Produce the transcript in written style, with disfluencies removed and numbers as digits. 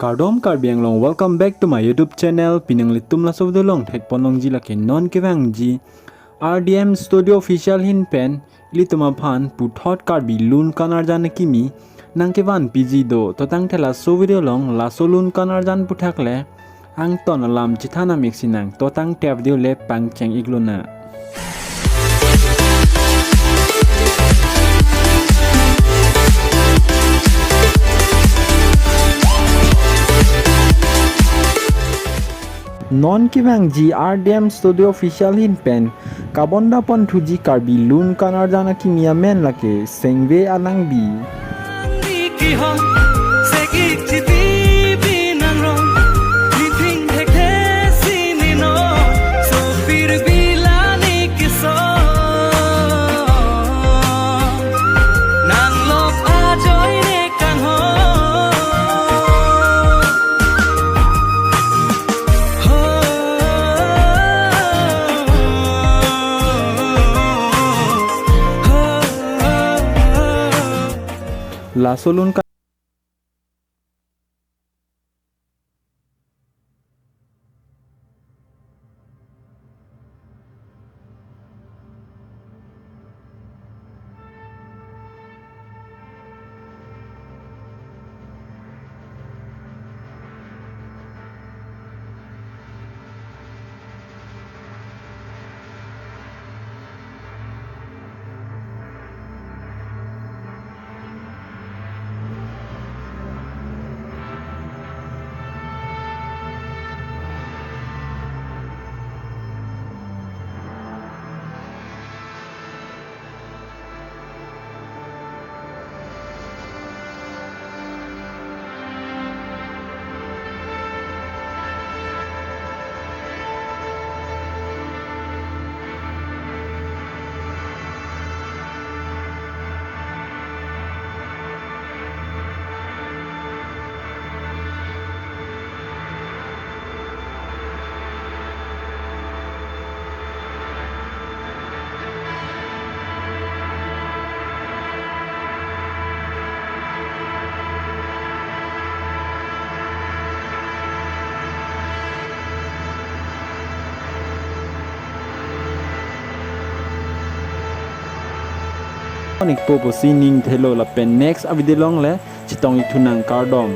Kardom Karbiang long, welcome back to my YouTube channel. Pinang litum la so long thek ponong ji la ke non kewang ji RDM STUDIO official hin pen ilituma phan puthot Karbi Lun Kan arjan akimi nang kewan PG do totang thela so video long la so Lun Kan arjan puthakle ang ton alam chithana mixinang totang tab dio le pang cheng iglona. Non kibang ji RDM STUDIO official hin pen kabonda pon thuji Karbi Lun Kan arjana kimia men lake Sengve Alangbi La so Lun Kan Onik popo sining thelo la pen next avidilong le chitong itunang kardom.